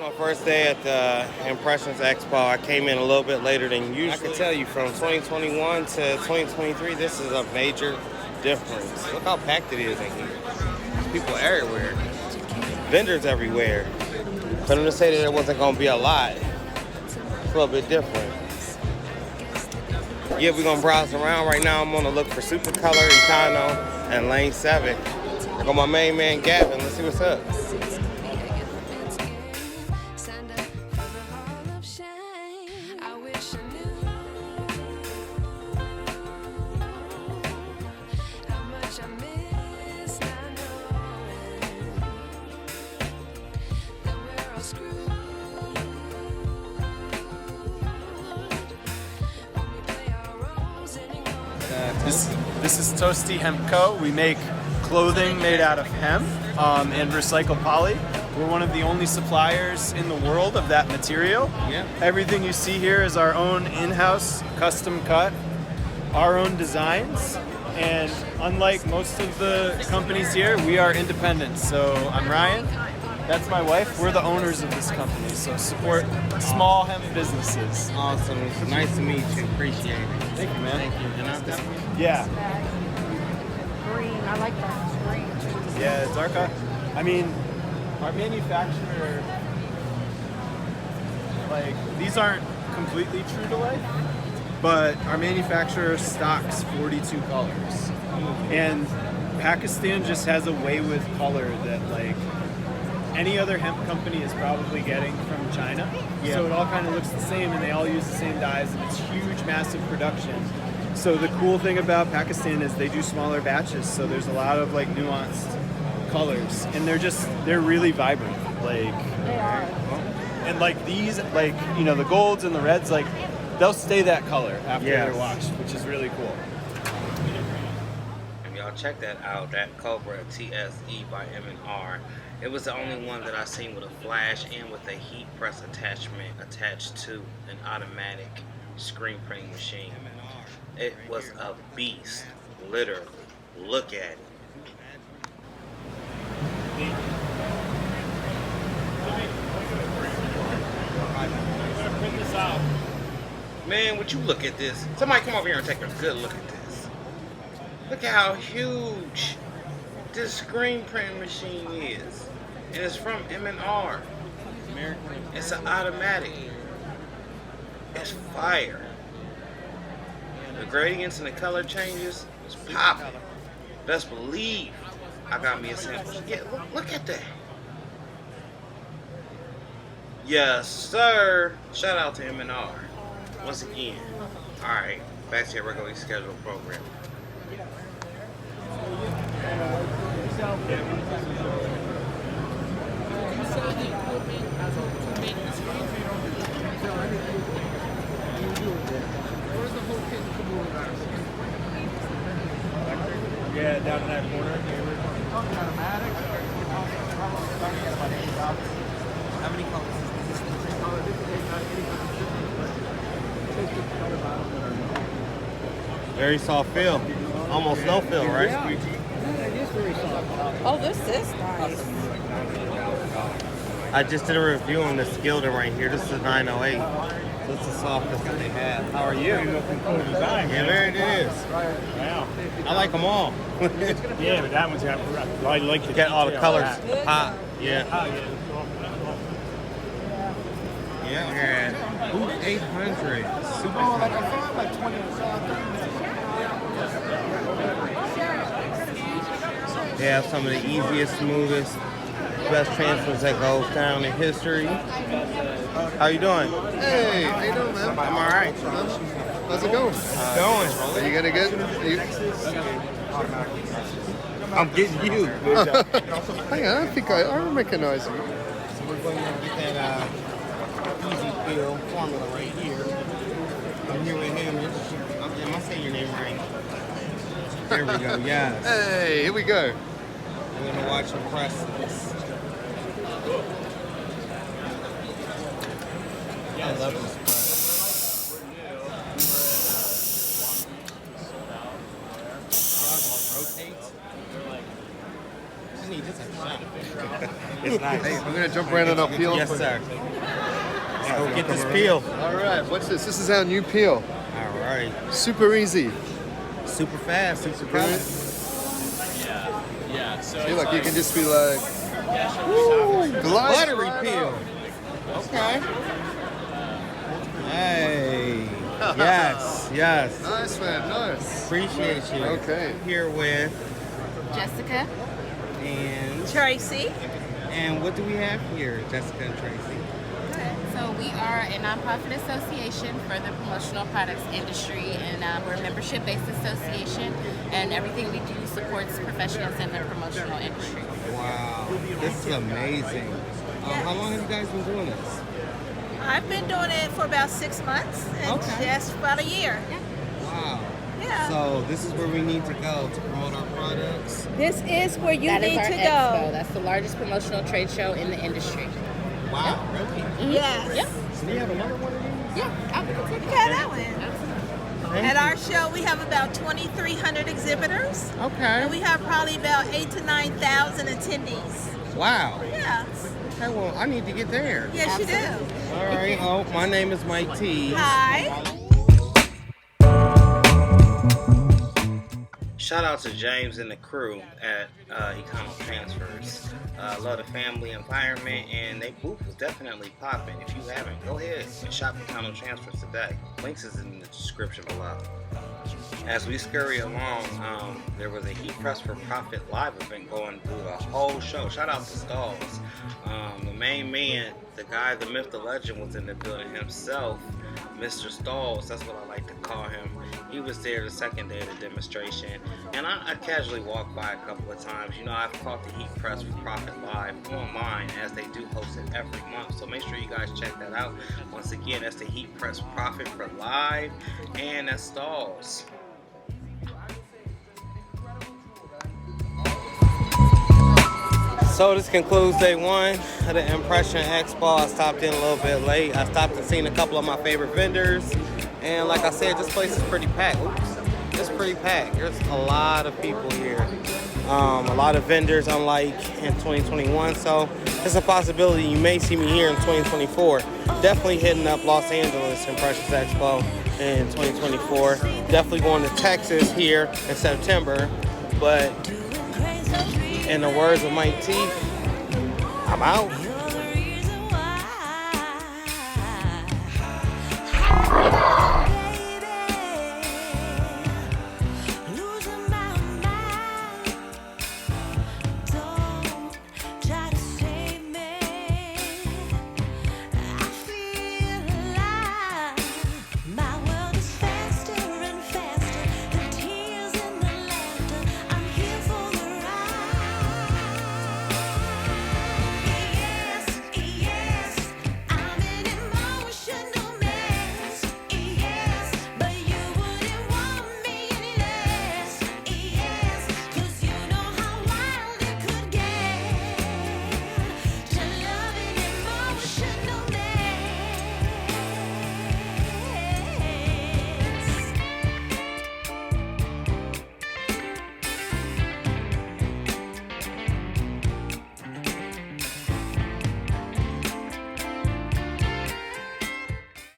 My first day at the Impressions Expo. I came in a little bit later than usual. I can tell you from 2021 to 2023, this is a major difference. Look how packed it is in here. There's people everywhere. Vendors everywhere. For them to say that there wasn't going to be a lot, it's a little bit different. Yeah, we're going to browse around. Right now, I'm on the look for Super Color, Econo, and Lane 7. I got my main man, Gavin. Let's see what's up. This is Toasty Hemp Co. We make clothing made out of hemp and recycled poly. We're one of the only suppliers in the world of that material. Yeah. Everything you see here is our own in-house, custom cut, our own designs. And unlike most of the companies here, we are independent. So I'm Ryan. That's my wife. We're the owners of this company, so support small hemp businesses. Awesome. It's nice to meet you. Appreciate it. Thank you, man. Thank you. And I'm this one? Yeah. Green. I like that. Green. Yeah, it's our cut. I mean, our manufacturer, like, these aren't completely true to life, but our manufacturer stocks 42 colors. And Pakistan just has a way with color that, like, any other hemp company is probably getting from China. Yeah. So it all kind of looks the same and they all use the same dyes and it's huge, massive production. So the cool thing about Pakistan is they do smaller batches, so there's a lot of like nuanced colors and they're really vibrant. Like, They are. and like these, like, you know, the golds and the reds, like they'll stay that color after they're washed, which is really cool. And y'all check that out, that Cobra TSE by M&R. It was the only one that I seen with a flash and with a heat press attachment attached to an automatic screen printing machine. It was a beast, literally. Look at it. Print this out. Man, would you look at this? Somebody come over here and take a good look at this. Look at how huge this screen printing machine is. And it's from M&R. It's an automatic. It's fire. The gradients and the color changes is popping. Best believe I got me a sample. Yeah, look at that. Yes, sir. Shout out to M&R. Once again. Alright, back to your regularly scheduled program. Yeah, down in that corner. How many colors is this? Very soft feel. Almost no feel, right? Yeah. It is very soft. Oh, this is nice. I just did a review on this Gildan right here. This is a 908. This is the softest that they have. How are you? Yeah, there it is. Wow. I like them all. Yeah, but that one's got, I like the Get all the detail colors. of The pop. Yeah. that. Oh, yeah. Yeah, we're at Booth 800. Super cool. They have some of the easiest, smoothest, best transfers that goes down in history. How you doing? Hey, how you doing, man? I'm all right. How's it going? Going. Are you getting good? I'm getting you. Hang on, I think I recognize you. So we're going to get that easy feel formula right here. I'm here with him. Am I saying your name right? There we go, yes. Hey, here we go. We're going to watch him press this. I love this press. Rotates. Just need just a shot. It's nice. Hey, I'm gonna jump around on our peel. Yes, sir. Let's get this peel. All right, what's this? This is our new peel. All right. Super easy. Super fast, super fast. Yeah. So See, look, you can just be like, woo, glide Buttery right peel. up. Okay. Hey. Yes, yes. Nice, man, nice. Appreciate you. Okay. Here with Jessica. and Tracy. what do we have here, Jessica and Tracy? So we are a nonprofit association for the promotional products industry, and we're a membership-based association, and everything we do supports professionals in the promotional industry. Wow, this is amazing. How long have you guys been doing this? I've been doing it for about 6 months, and Okay. just about a year. Wow. Yeah. So this is where we need to go to promote our products. This is where you That is need our to Expo. go. That's the largest promotional trade show in the industry. Wow, really? Yes. Yep. So we have another one of these? Yeah, I'll be take Yeah, that one. Thank At you. our show, we have about 2,300 exhibitors, Okay. and we have probably about 8,000 to 9,000 attendees. Wow. Yeah. Okay, well, I need to get there. Yes, you do. All right. Oh, my name is Mike T. Hi. Shout out to James and the crew at Econo Transfers. Love the family environment, and they booth was definitely popping. If you haven't, go ahead and shop Econo Transfers today. Links is in the description below. As we scurry along, there was a Heat Press for Profit live event going through the whole show. Shout out to Stalls. The main man, the guy, the myth, the legend, was in the building himself. Mr. Stalls, that's what I like to call him. He was there the second day of the demonstration, and I casually walked by a couple of times. You know, I've caught the Heat Press for Profit live online, as they do host it every month, so make sure you guys check that out. Once again, that's the Heat Press Profit for live, and that's Stalls. So this concludes day one of the Impression Expo. I stopped in a little bit late. I stopped and seen a couple of my favorite vendors. And like I said, this place is pretty packed. Oops. It's pretty packed. There's a lot of people here. A lot of vendors, unlike in 2021. So it's a possibility you may see me here in 2024. Definitely hitting up Los Angeles Impressions Expo in 2024. Definitely going to Texas here in September. But in the words of Mike T, I'm out.